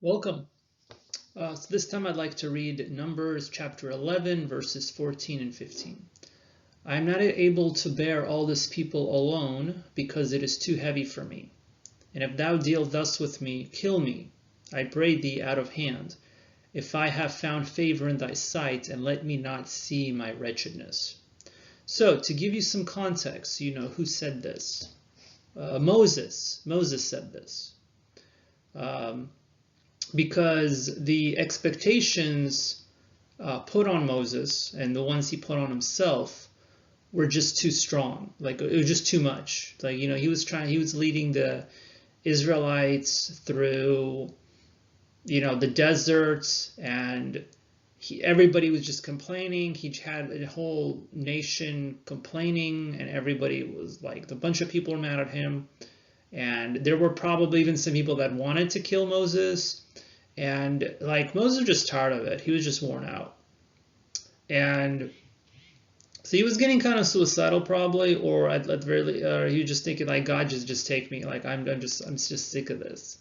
Welcome. So this time I'd like to read Numbers chapter 11, verses 14 and 15. I am not able to bear all this people alone, because it is too heavy for me. And if thou deal thus with me, kill me, I pray thee, out of hand, if I have found favor in thy sight, and let me not see my wretchedness. So, to give you some context, you know who said this. Moses. Moses said this. Because the expectations put on Moses and the ones he put on himself were just too strong. Like, it was just too much. Like, he was leading the Israelites through, the desert, and everybody was just complaining. He had a whole nation complaining, and everybody was like, a bunch of people were mad at him. And there were probably even some people that wanted to kill Moses. And like, Moses was just tired of it. He was just worn out. And so he was getting kind of suicidal probably, or at very, he was just thinking like, God, just take me. Like, I'm just sick of this.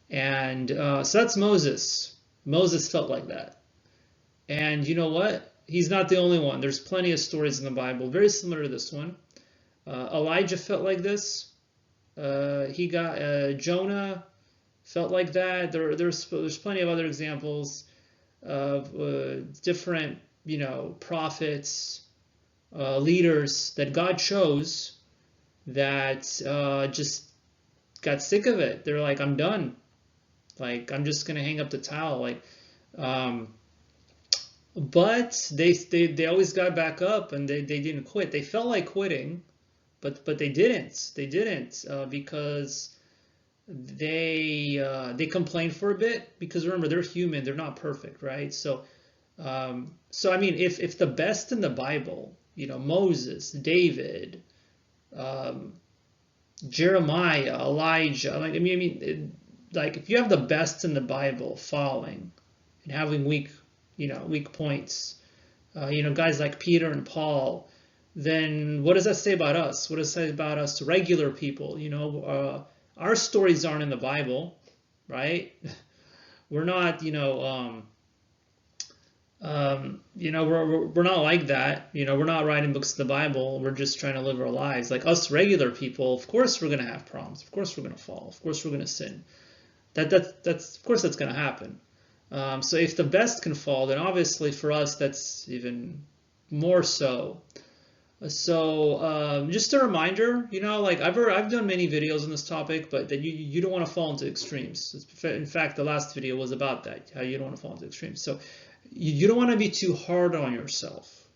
And so that's Moses. Moses felt like that. And you know what? He's not the only one. There's plenty of stories in the Bible very similar to this one. Elijah felt like this. Jonah felt like that. There's plenty of other examples of different, prophets, leaders that God chose that just got sick of it. They're like, I'm done. Like, I'm just gonna hang up the towel. Like, but they always got back up, and they didn't quit. They felt like quitting, but they didn't. They didn't because they complained for a bit, because remember, they're human, they're not perfect, right? So I mean, if the best in the Bible, Moses, David, Jeremiah, Elijah, like, like, if you have the best in the Bible falling and having weak points, guys like Peter and Paul, then what does that say about us? What does it say about us, regular people? Our stories aren't in the Bible, right? We're not, we're not like that. We're not writing books of the Bible. We're just trying to live our lives. Like us regular people, of course we're gonna have problems. Of course we're gonna fall. Of course we're gonna sin. That's of course that's gonna happen. So if the best can fall, then obviously for us that's even more so. So just a reminder, like I've done many videos on this topic, but that you don't want to fall into extremes. In fact, the last video was about that, how you don't want to fall into extremes. So you don't want to be too hard on yourself.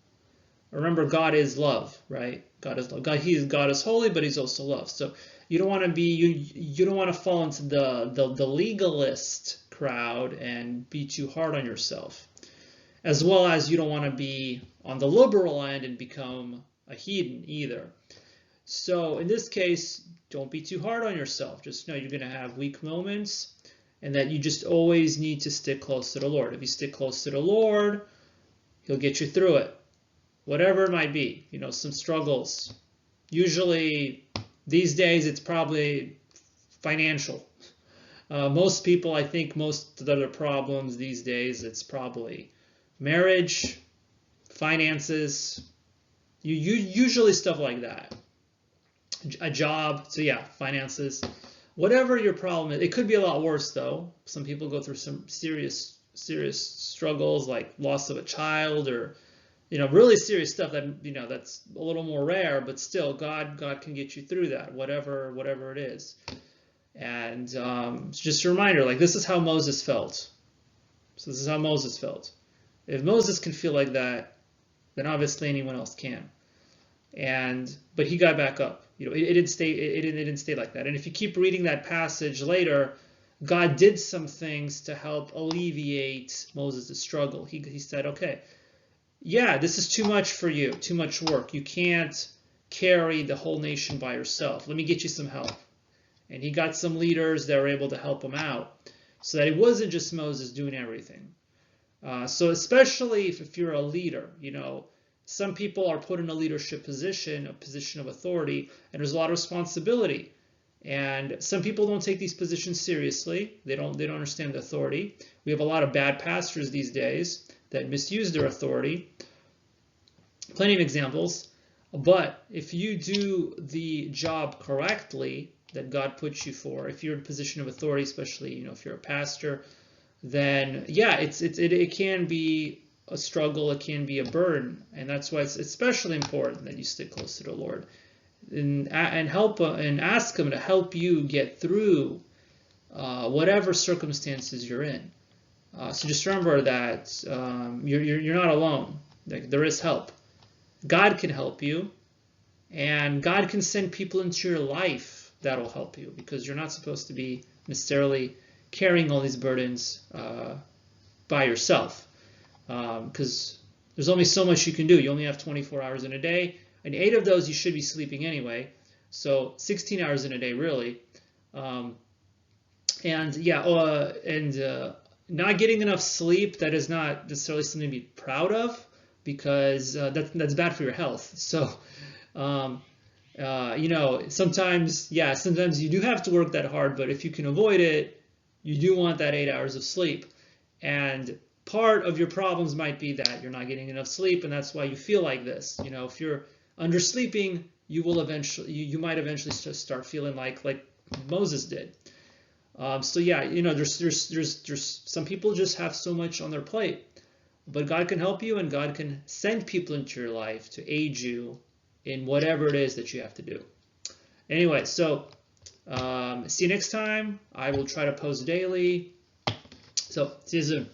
Remember, God is love, right? God is love. God is holy, but He's also love. So you don't want to you don't want to fall into the legalist crowd and be too hard on yourself, as well as you don't want to be on the liberal end and become a heathen either. So in this case, don't be too hard on yourself. Just know you're going to have weak moments, and that you just always need to stick close to the Lord. If you stick close to the Lord, He'll get you through it, whatever it might be. Some struggles. Usually these days it's probably financial. Most people, I think most of the other problems these days, it's probably marriage, finances, usually stuff like that. A job, so yeah, finances. Whatever your problem is, it could be a lot worse though. Some people go through some serious struggles, like loss of a child, or really serious stuff that that's a little more rare, but still God can get you through that, whatever it is. And it's just a reminder, like, this is how Moses felt. So this is how Moses felt. If Moses can feel like that, then obviously anyone else can. But he got back up. It didn't stay like that. And if you keep reading that passage later, God did some things to help alleviate Moses' struggle. He said, okay, yeah, this is too much for you, too much work. You can't carry the whole nation by yourself. Let me get you some help. And he got some leaders that were able to help him out, so that it wasn't just Moses doing everything. So especially if you're a leader, some people are put in a leadership position, a position of authority, and there's a lot of responsibility. And some people don't take these positions seriously. They don't understand the authority. We have a lot of bad pastors these days that misuse their authority. Plenty of examples. But if you do the job correctly that God puts you for, if you're in a position of authority, especially if you're a pastor, then yeah, it can be a struggle, it can be a burden, and that's why it's especially important that you stick close to the Lord and help and ask Him to help you get through whatever circumstances you're in. So just remember that you're not alone. There is help. God can help you, and God can send people into your life that'll help you, because you're not supposed to be necessarily carrying all these burdens by yourself, because there's only so much you can do. You only have 24 hours in a day, and 8 of those you should be sleeping anyway, so 16 hours in a day really. And yeah, not getting enough sleep, that is not necessarily something to be proud of, because that's bad for your health. So sometimes you do have to work that hard, but if you can avoid it, you do want that 8 hours of sleep. And part of your problems might be that you're not getting enough sleep, and that's why you feel like this. If you're undersleeping, you might eventually start feeling like Moses did. So yeah, there's some people just have so much on their plate, but God can help you, and God can send people into your life to aid you in whatever it is that you have to do. Anyway, so see you next time. I will try to post daily. So see you soon.